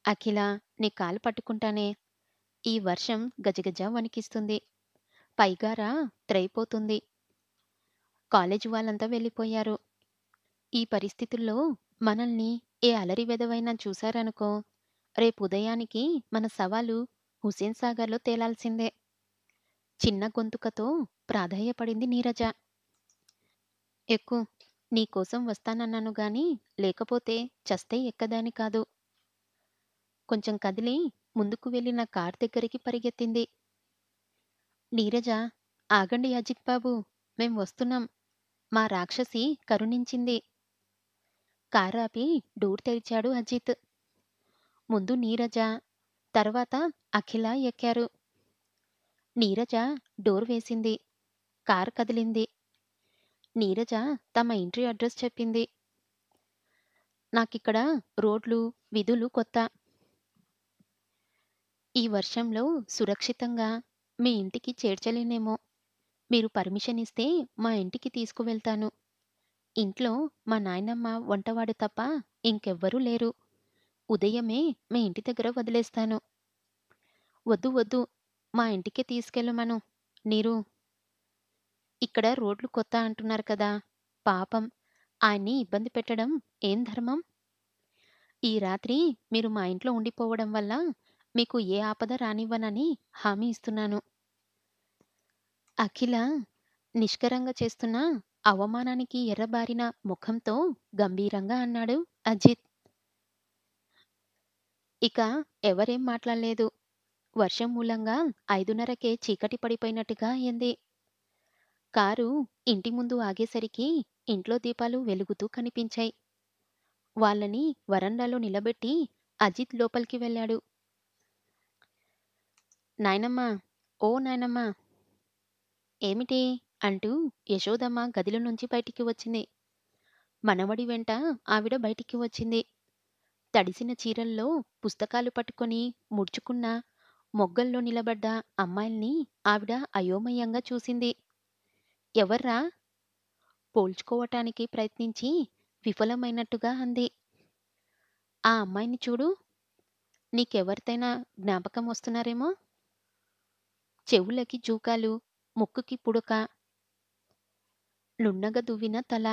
అఖిల, నీ కాలు పట్టుకుంటానే. ఈ వర్షం గజగజ వణికిస్తుంది. పైగారా త్రైపోతుంది. కాలేజీ వాళ్ళంతా వెళ్ళిపోయారు. ఈ పరిస్థితుల్లో మనల్ని ఏ అలరి వెధవైనా చూశారనుకో, రేపుదయానికి మన శవాలు హుస్సేన్ సాగర్‌లో తేలాల్సిందే. చిన్న గొంతుకతో ప్రాధేయపడింది నీరజ. ఎక్కు. నీకోసం వస్తానన్నాను గాని, లేకపోతే చస్తే ఎక్కేదాన్ని కాదు. కొంచెం కదిలి ముందుకు వెళ్ళిన కారు దగ్గరికి పరిగెత్తింది. నీరజ, ఆగండి అజిత్ బాబు, మేం వస్తున్నాం. మా రాక్షసి కరుణించింది. కారాపి డోర్ తెరిచాడు అజిత్. ముందు నీరజ, తర్వాత అఖిల ఎక్కారు. నీరజ డోర్ వేసింది. కారు కదిలింది. నీరజ తమ ఇంటి అడ్రస్ చెప్పింది. నాకిక్కడ రోడ్లు, వీధులు కొత్త. ఈ వర్షంలో సురక్షితంగా మీ ఇంటికి చేర్చలేనేమో. మీరు పర్మిషన్ ఇస్తే మా ఇంటికి తీసుకువెళ్తాను. ఇంట్లో మా నాయనమ్మ వంటవాడు తప్ప ఇంకెవ్వరూ లేరు. ఉదయమే మీ ఇంటి దగ్గర వదిలేస్తాను. వద్దు వద్దు, మా ఇంటికే తీసుకెళ్ళమను. నీరు, ఇక్కడ రోడ్లు కొత్త అంటున్నారు కదా. పాపం, ఆయన్ని ఇబ్బంది పెట్టడం ఏం ధర్మం? ఈ రాత్రి మీరు మా ఇంట్లో ఉండిపోవడం వల్ల మీకు ఏ ఆపద రానివ్వనని హామీ ఇస్తున్నాను. అఖిల నిష్కరంగా చేస్తున్న అవమానానికి ఎర్రబారిన ముఖంతో గంభీరంగా అన్నాడు అజిత్. ఇక ఎవరేం మాట్లాడలేదు. వర్షం మూలంగా 5:30కే చీకటి పడిపోయినట్టుగా అయింది. కారు ఇంటి ముందు ఆగేసరికి ఇంట్లో దీపాలు వెలుగుతూ కనిపించాయి. వాళ్ళని వరండాలో నిలబెట్టి అజిత్ లోపలికి వెళ్ళాడు. నాయనమ్మా, ఓ నాయనమ్మా. ఏమిటి? అంటూ యశోదమ్మ గదిలో నుంచి బయటికి వచ్చింది. మనవడి వెంట ఆవిడ బయటికి వచ్చింది. తడిసిన చీరల్లో పుస్తకాలు పట్టుకొని ముడుచుకున్న మొగ్గల్లో నిలబడ్డ అమ్మాయిల్ని ఆవిడ అయోమయంగా చూసింది. ఎవర్రా? పోల్చుకోవటానికి ప్రయత్నించి విఫలమైనట్టుగా అంది. ఆ అమ్మాయిని చూడు. నీకెవరితైనా జ్ఞాపకం వస్తున్నారేమో. చెవులకి జూకాలు, ముక్కుకి పుడక, నున్నగ దువ్విన తల,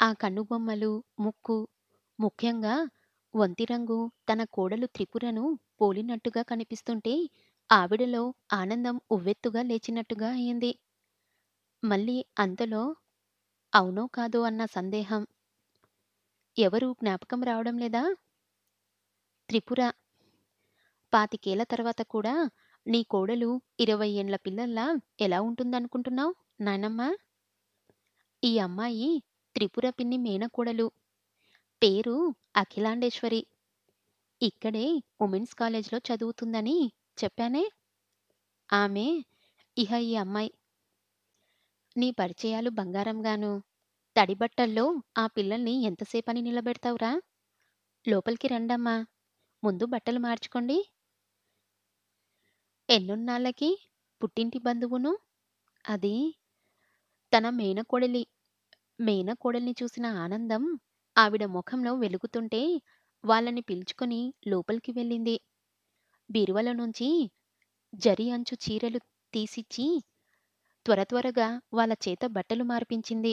ఆ కనుబొమ్మలు, ముక్కు, ముఖ్యంగా వంతిరంగు తన కోడలు త్రిపురను పోలినట్టుగా కనిపిస్తుంటే ఆవిడలో ఆనందం ఉవ్వెత్తుగా లేచినట్టుగా అయింది. మళ్ళీ అంతలో అవునో కాదో అన్న సందేహం. ఎవరూ జ్ఞాపకం రావడం లేదా? త్రిపుర. 25 తర్వాత కూడా నీ కోడలు 20 ఏండ్ల పిల్లల్లా ఎలా ఉంటుందనుకుంటున్నావ్ నాయనమ్మా? ఈ అమ్మాయి త్రిపుర పిన్ని మేనకోడలు. పేరు అఖిలాండేశ్వరి. ఇక్కడే ఉమెన్స్ కాలేజ్‌లో చదువుతుందని చెప్పానే. ఆమె ఇహ ఈ అమ్మాయి. నీ పరిచయాలు బంగారంగాను. తడి బట్టల్లో ఆ పిల్లల్ని ఎంతసేపని నిలబెడతావురా? లోపలికి రండమ్మా. ముందు బట్టలు మార్చుకోండి. ఎన్నున్నాళ్ళకి పుట్టింటి బంధువును. అది తన మేనకోడల్ని చూసిన ఆనందం ఆవిడ ముఖంలో వెలుగుతుంటే వాళ్ళని పిలుచుకొని లోపలికి వెళ్ళింది. బీరువాలో నుంచి జరి అంచు చీరలు తీసిచ్చి త్వరగా వాళ్ళ చేత బట్టలు మార్పించింది.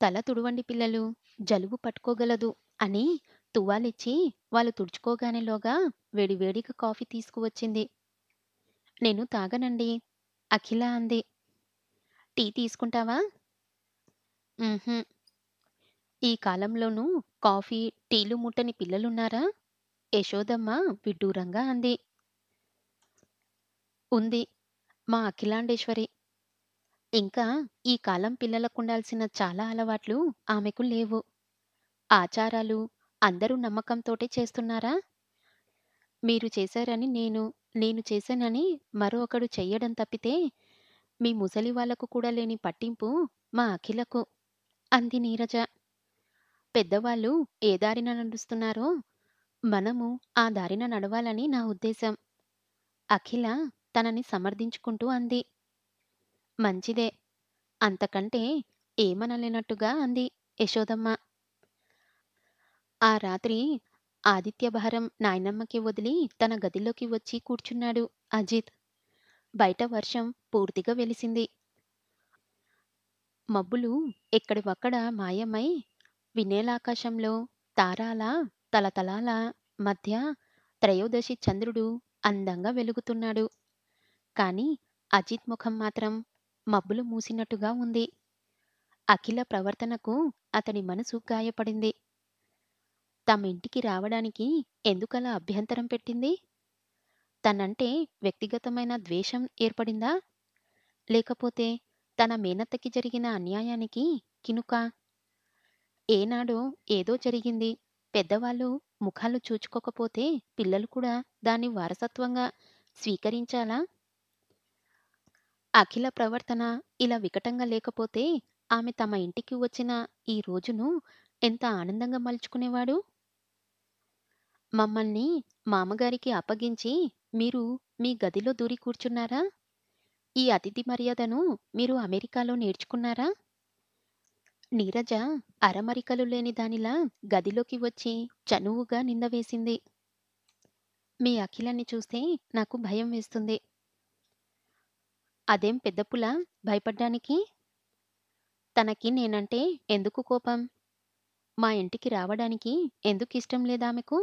తల తుడవండి పిల్లలు, జలుబు పట్టుకోగలదు అని తువ్వాలిచ్చి వాళ్ళు తుడుచుకోగానేలోగా వేడివేడిగా కాఫీ తీసుకువచ్చింది. నేను తాగనండి, అఖిల అంది. టీ తీసుకుంటావా? ఉహుం. ఈ కాలంలోనూ కాఫీ, టీలు ముట్టని పిల్లలున్నారా? యశోదమ్మ విడ్డూరంగా అంది. ఉంది, మా అఖిలాండేశ్వరి. ఇంకా ఈ కాలం పిల్లలకుండాల్సిన చాలా అలవాట్లు ఆమెకు లేవు. ఆచారాలు అందరూ నమ్మకంతోటే చేస్తున్నారా? మీరు చేశారని నేను చేశానని మరో ఒకడు చెయ్యడం తప్పితే మీ ముసలి వాళ్లకు కూడా లేని పట్టింపు మా అఖిలకు అంది నీరజ. పెద్దవాళ్ళు ఏ దారిన నడుస్తున్నారో మనము ఆ దారిన నడవాలని నా ఉద్దేశం. అఖిల తనని సమర్థించుకుంటూ అంది. మంచిదే. అంతకంటే ఏమనలేనట్టుగా అంది యశోదమ్మ. ఆ రాత్రి ఆదిత్యభారం నాయనమ్మకి వదిలి తన గదిలోకి వచ్చి కూర్చున్నాడు అజిత్. బయట వర్షం పూర్తిగా వెలిసింది. మబ్బులు ఎక్కడివక్కడ మాయమై వినేలాకాశంలో తారాల తలతలాల మధ్య త్రయోదశి చంద్రుడు అందంగా వెలుగుతున్నాడు. కాని అజిత్ ముఖం మాత్రం మబ్బులు మూసినట్టుగా ఉంది. అఖిల ప్రవర్తనకు అతడి మనసు గాయపడింది. తమింటికి రావడానికి ఎందుకలా అభ్యంతరం పెట్టింది? తనంటే వ్యక్తిగతమైన ద్వేషం ఏర్పడిందా? లేకపోతే తన మేనత్తకి జరిగిన అన్యాయానికి కినుకా? ఏనాడో ఏదో జరిగింది. పెద్దవాళ్ళు ముఖాలు చూచుకోకపోతే పిల్లలు కూడా దాన్ని వారసత్వంగా స్వీకరించాలా? అఖిల ప్రవర్తన ఇలా వికటంగా లేకపోతే ఆమె తమ ఇంటికి వచ్చిన ఈ రోజును ఎంత ఆనందంగా మలుచుకునేవాడు? మమ్మల్ని మామగారికి అప్పగించి మీరు మీ గదిలో దూరి కూర్చున్నారా? ఈ అతిథి మర్యాదను మీరు అమెరికాలో నేర్చుకున్నారా? నీరజ అరమరికలు లేని దానిలా గదిలోకి వచ్చి చనువుగా నింద వేసింది. మీ అఖిలని చూస్తే నాకు భయం వేస్తుంది. అదేం పెద్దపులా భయపడ్డానికి? తనకి నేనంటే ఎందుకు కోపం? మా ఇంటికి రావడానికి ఎందుకిష్టం లేదామెకు?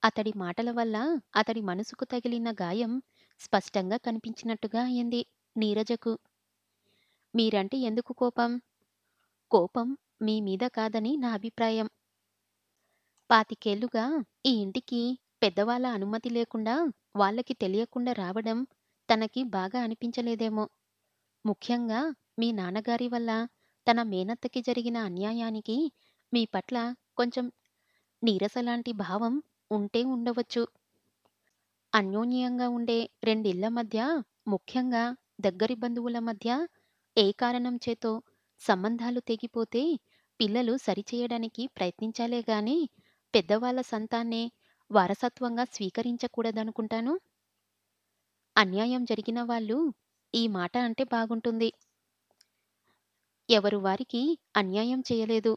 అతడి మాటల వల్ల అతడి మనసుకు తగిలిన గాయం స్పష్టంగా కనిపించినట్టుగా అయింది నీరజకు. మీరంటే ఎందుకు కోపం? కోపం మీ మీద కాదని నా అభిప్రాయం. 25 ఈ ఇంటికి పెద్దవాళ్ళ అనుమతి లేకుండా, వాళ్ళకి తెలియకుండా రావడం తనకి బాగా అనిపించలేదేమో. ముఖ్యంగా మీ నాన్నగారి వల్ల తన మేనత్తకి జరిగిన అన్యాయానికి మీ పట్ల కొంచెం నీరసలాంటి భావం ఉంటే ఉండవచ్చు. అన్యోన్యంగా ఉండే రెండిళ్ల మధ్య, ముఖ్యంగా దగ్గరి బంధువుల మధ్య ఏ కారణం చేతో సంబంధాలు తెగిపోతే పిల్లలు సరిచేయడానికి ప్రయత్నించాలే గాని పెద్దవాళ్ళ సంతాన్నే వారసత్వంగా స్వీకరించకూడదనుకుంటాను. అన్యాయం జరిగిన వాళ్ళు ఈ మాట అంటే బాగుంటుంది. ఎవరు వారికి అన్యాయం చేయలేదు.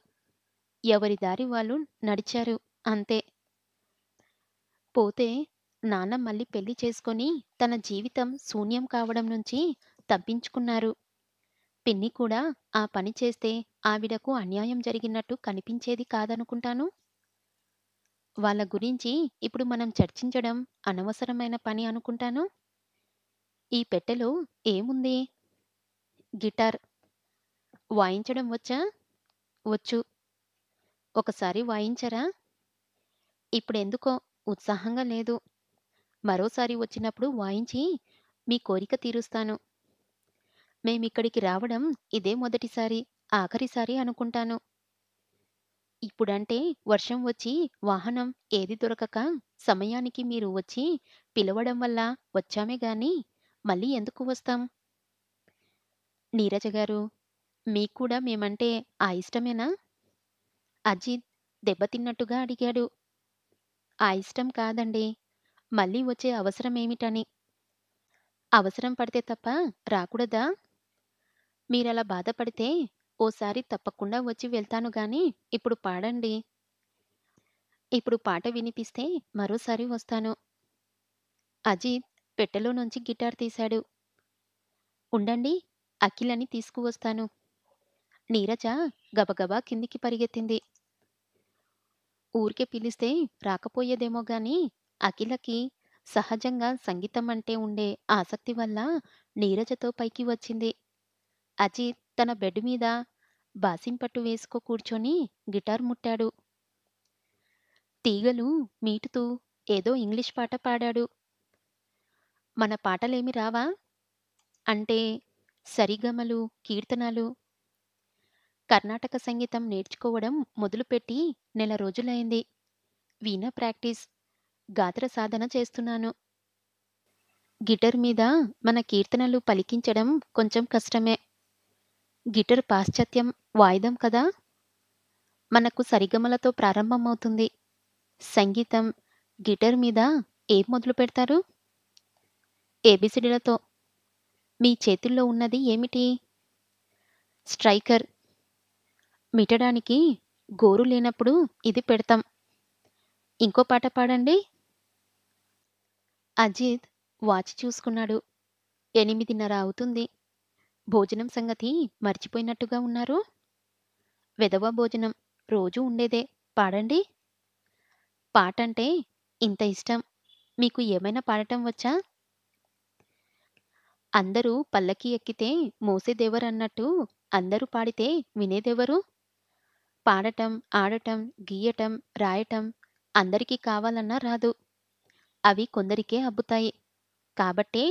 ఎవరి దారి వాళ్ళు నడిచారు అంతే. పోతే నాన్న మళ్ళీ పెళ్లి చేసుకొని తన జీవితం శూన్యం కావడం నుంచి తప్పించుకున్నారు. పిన్ని కూడా ఆ పని చేస్తే ఆవిడకు అన్యాయం జరిగినట్టు కనిపించేది కాదనుకుంటాను. వాళ్ళ గురించి ఇప్పుడు మనం చర్చించడం అనవసరమైన పని అనుకుంటాను. ఈ పెట్టెలో ఏముంది? గిటార్. వాయించడం వచ్చా? వచ్చు. ఒకసారి వాయించరా? ఇప్పుడెందుకో ఉత్సాహంగా లేదు. మరోసారి వచ్చినప్పుడు వాయించి మీ కోరిక తీరుస్తాను. మేమిక్కడికి రావడం ఇదే మొదటిసారి, ఆఖరిసారి అనుకుంటాను. ఇప్పుడంటే వర్షం వచ్చి వాహనం ఏది దొరకక సమయానికి మీరు వచ్చి పిలవడం వల్ల వచ్చామే గాని మళ్ళీ ఎందుకు వస్తాం? నీరజ గారు, మీక్కూడా మేమంటే ఆ ఇష్టమేనా? అజిత్ దెబ్బతిన్నట్టుగా అడిగాడు. ఆ ఇష్టం కాదండి. మళ్ళీ వచ్చే అవసరమేమిటని. అవసరం పడితే తప్ప రాకూడదా? మీరలా బాధపడితే ఓసారి తప్పకుండా వచ్చి వెళ్తాను గాని ఇప్పుడు పాడండి. ఇప్పుడు పాట వినిపిస్తే మరోసారి వస్తాను. అజిత్ పెట్టెలో నుంచి గిటార్ తీశాడు. ఉండండి, అఖిలని తీసుకువస్తాను. నీరజ గబగబా కిందికి పరిగెత్తింది. ఊరికే పిలిస్తే రాకపోయేదేమో గాని అఖిలకి సహజంగా సంగీతం అంటే ఉండే ఆసక్తి వల్ల నీరజతో పైకి వచ్చింది. అజిత్ తన బెడ్ మీద బాసింపట్టు వేసుకో కూర్చొని గిటార్ ముట్టాడు. తీగలు మీటుతూ ఏదో ఇంగ్లీష్ పాట పాడాడు. మన పాటలేమి రావా? అంటే సరిగమలు, కీర్తనలు. కర్ణాటక సంగీతం నేర్చుకోవడం మొదలుపెట్టి నెల రోజులైంది. వీణ ప్రాక్టీస్, గాత్ర సాధన చేస్తున్నాను. గిటార్ మీద మన కీర్తనలు పలికించడం కొంచెం కష్టమే. గిటార్ పాశ్చాత్యం వాయిదం కదా! మనకు సరిగమలతో ప్రారంభమవుతుంది. సంగీతం గిటార్ మీద ఏం మొదలు పెడతారు? ఏబిసిడీలతో. మీ చేతుల్లో ఉన్నది ఏమిటి? స్ట్రైకర్. మిటడానికి గోరు లేనప్పుడు ఇది పెడతాం. ఇంకో పాట పాడండి. అజిత్ వాచ్ చూసుకున్నాడు. 8:30 అవుతుంది. భోజనం సంగతి మర్చిపోయినట్టుగా ఉన్నారు. వెధవ భోజనం రోజూ ఉండేదే. పాడండి. పాటంటే ఇంత ఇష్టం. మీకు ఏమైనా పాడటం వచ్చా? అందరూ పల్లకీ ఎక్కితే మోసేదెవరన్నట్టు అందరూ పాడితే వినేదెవరు? పాడటం, ఆడటం, గీయటం, రాయటం అందరికీ కావాలన్నా రాదు. అవి కొందరికే అబ్బుతాయి. కాబట్టే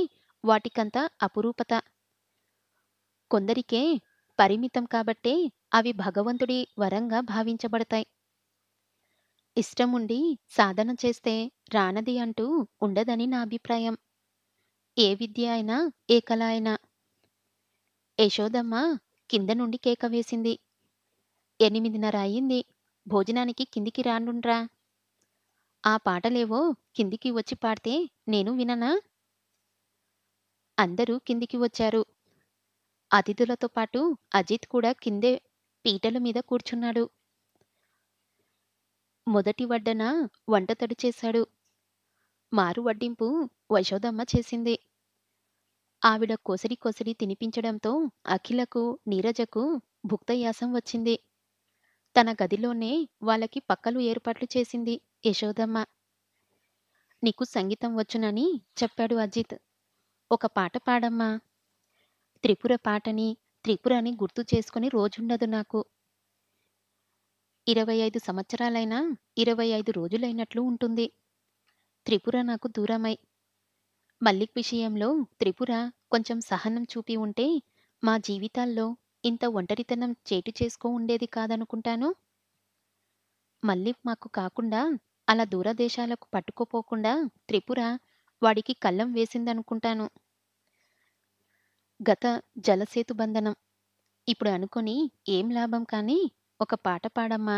వాటికంత అపురూపత. కొందరికే పరిమితం కాబట్టే అవి భగవంతుడి వరంగా భావించబడతాయి. ఇష్టముండి సాధన చేస్తే రానది అంటూ ఉండదని నా అభిప్రాయం. ఏ విద్య అయినా, ఏ కళ అయినా. యశోదమ్మ కింద నుండి కేక వేసింది. 8:30 అయింది. భోజనానికి కిందికి రాండుండ్రా. ఆ పాటలేవో కిందికి వచ్చి పాడితే నేను విననా? అందరూ కిందికి వచ్చారు. అతిథులతో పాటు అజిత్ కూడా కిందే పీటల మీద కూర్చున్నాడు. మొదటి వడ్డన వంటతడి చేశాడు. మారు వడ్డింపు యశోదమ్మ చేసింది. ఆవిడ కొసరి కొసరి తినిపించడంతో అఖిలకు, నీరజకు భుక్తయాసం వచ్చింది. తన గదిలోనే వాళ్ళకి పక్కలు ఏర్పాట్లు చేసింది యశోదమ్మ. నీకు సంగీతం వచ్చునని చెప్పాడు అజిత్. ఒక పాట పాడమ్మా. త్రిపుర పాటని, త్రిపురని గుర్తు చేసుకుని రోజుండదు నాకు. 25 సంవత్సరాలైనా 25 రోజులైనట్లు ఉంటుంది. త్రిపుర నాకు దూరమై. మల్లిక్ విషయంలో త్రిపుర కొంచెం సహనం చూపి ఉంటే మా జీవితాల్లో ఇంత ఒంటరితనం చేటు చేసుకో ఉండేది కాదనుకుంటాను. మల్లిక్ మాకు కాకుండా అలా దూరదేశాలకు పట్టుకుపోకుండా త్రిపుర వాడికి కళ్ళెం వేసిందనుకుంటాను. గత జలసేతు బంధనం. ఇప్పుడు అనుకొని ఏం లాభం కానీ ఒక పాట పాడమ్మా.